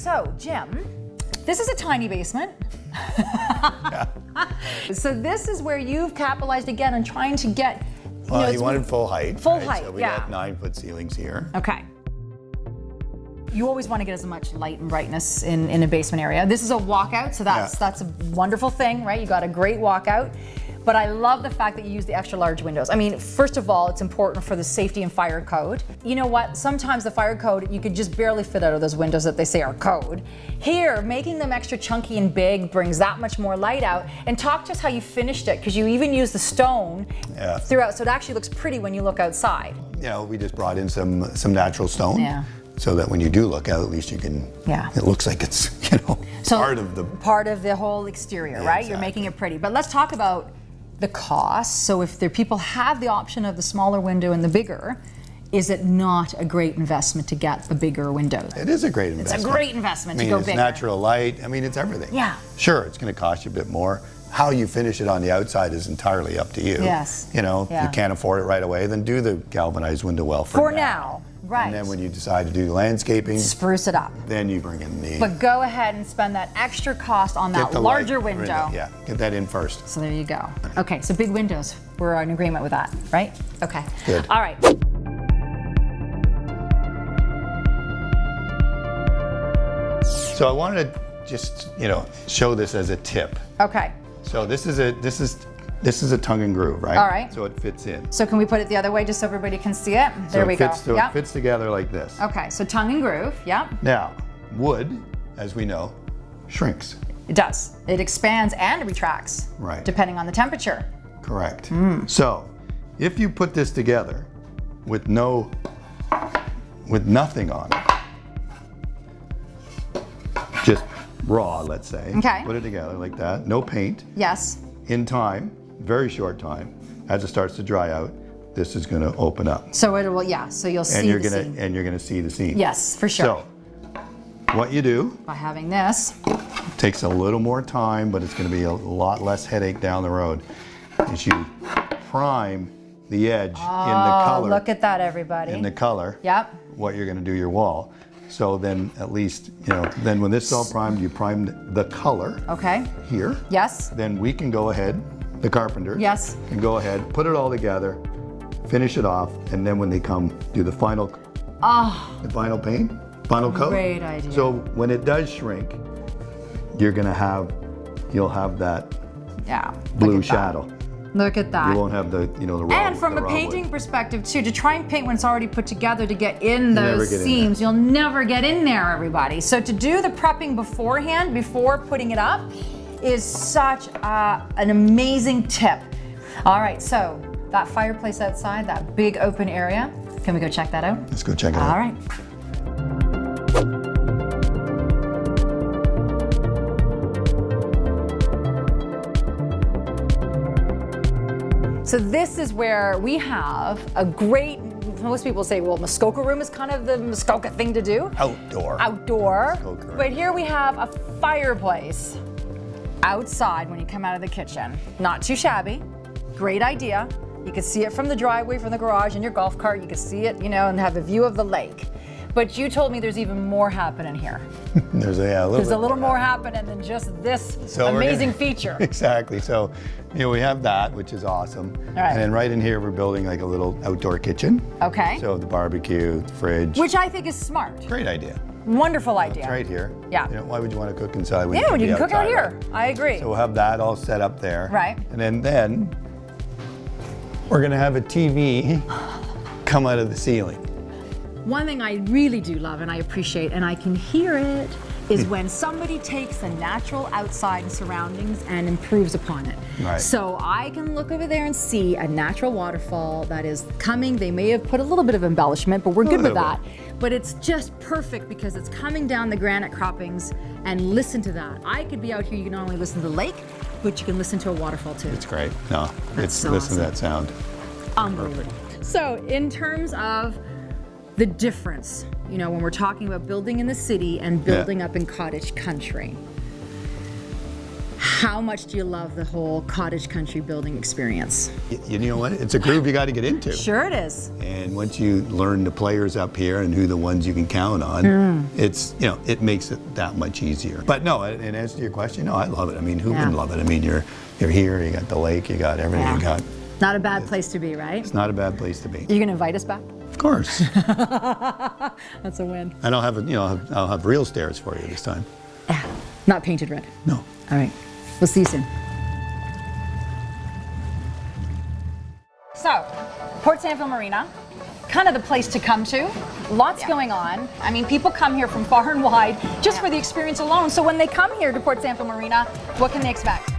so Jim, this is a tiny basement. So this is where you've capitalized again on trying to get, well, he wanted full height. Full right? height, So we yeah. got 9-foot ceilings here. Okay. You always want to get as much light and brightness in a basement area. This is a walkout, so that's a wonderful thing, right? You got a great walkout. But I love the fact that you use the extra large windows. I mean, first of all, it's important for the safety and fire code. You know what? Sometimes the fire code, you could just barely fit out of those windows that they say are code. Here, making them extra chunky and big brings that much more light out. And talk to us how you finished it, because you even used the stone throughout, so it actually looks pretty when you look outside. You know, we just brought in some natural stone. Yeah. So that when you do look out, at least you can, it looks like it's, you know, so part of the whole exterior, Yeah, right? exactly. You're making it pretty. But let's talk about the cost. So if people have the option of the smaller window and the bigger, is it not a great investment to get the bigger window? It is a great investment. It's a great investment to go bigger. It's natural light. I mean, it's everything. Yeah. Sure, it's going to cost you a bit more. How you finish it on the outside is entirely up to you. Yes. You know, if you can't afford it right away, then do the galvanized window well for now. Right. And then when you decide to do landscaping, spruce it up. then you bring in the... But go ahead and spend that extra cost on that larger window. Yeah, get that in first. So there you go. Okay, so big windows. We're in agreement with that, right? Okay. Good. All right. So I wanted to just, you know, show this as a tip. Okay. So this is a tongue and groove, right? All right. So it fits in. So can we put it the other way just so everybody can see it? There we go. So it fits together like this. Okay, so tongue and groove, yep. Now, wood, as we know, shrinks. It does. It expands and retracts. Right. Depending on the temperature. Correct. So, if you put this together with nothing on it, just raw, let's say. Okay. Put it together like that, no paint. Yes. In time, very short time, as it starts to dry out, this is going to open up. So it will, so you'll see the seam. And you're going to see the seam. Yes, for sure. So, what you do, by having this, takes a little more time, but it's going to be a lot less headache down the road, is you prime the edge in the color. Look at that, everybody. In the color. Yep. What you're going to do your wall. So then at least, you know, then when this is all primed, you primed the color. Okay. Here. Yes. Then we can go ahead, the carpenter. Yes. Can go ahead, put it all together, finish it off, and then when they come do the final, the final paint, final coat. Great idea. So when it does shrink, you'll have that blue shadow. Look at that. You won't have the, you know, the raw. And from a painting perspective too, to try and paint when it's already put together to get in those seams, you'll never get in there, everybody. So to do the prepping beforehand, before putting it up, is such an amazing tip. All right, so that fireplace outside, that big open area, can we go check that out? Let's go check it out. All right. So this is where we have a great, most people say, well, Muskoka room is kind of the Muskoka thing to do. Outdoor. Muskoka room. But here we have a fireplace outside when you come out of the kitchen. Not too shabby, great idea. You can see it from the driveway, from the garage, in your golf cart. You can see it, you know, and have a view of the lake. But you told me there's even more happening here. There's a little more happening than just this amazing feature. Exactly. So, you know, we have that, which is awesome. All right. And then right in here, we're building like a little outdoor kitchen. Okay. So the barbecue, the fridge. Which I think is smart. Great idea. Wonderful idea. It's right here. Yeah. You know, why would you want to cook inside when when you can cook out outside, here. right? I agree. So we'll have that all set up there. Right. And then we're going to have a TV come out of the ceiling. One thing I really do love and I appreciate, and I can hear it, is when somebody takes the natural outside surroundings and improves upon it. Right. So I can look over there and see a natural waterfall that is coming. They may have put a little bit of embellishment, but we're good with that. But it's just perfect because it's coming down the granite croppings, and listen to that. I could be out here, you can not only listen to the lake, but you can listen to a waterfall too. It's great. No, So listen to that sound. Unbelievable. So in terms of the difference, you know, when we're talking about building in the city and building up in cottage country, How much do you love the whole cottage country building experience? You know what? It's a groove you got to get into. Sure it is. And once you learn the players up here and who the ones you can count on, it's, you know, it makes it that much easier. But no, in answer to your question, no, I love it. I mean, who wouldn't love it? I mean, you're here, you got the lake, you got everything, you got. Not a bad place to be, right? It's not a bad place to be. You gonna invite us back? Of course. That's a win. And I'll have, I'll have real stairs for you this time. Not painted red. No. All right, we'll see you soon. So, Port Sanville Marina, kind of the place to come to. Lots going on. I mean, people come here from far and wide just for the experience alone. So when they come here to Port Sanville Marina, what can they expect?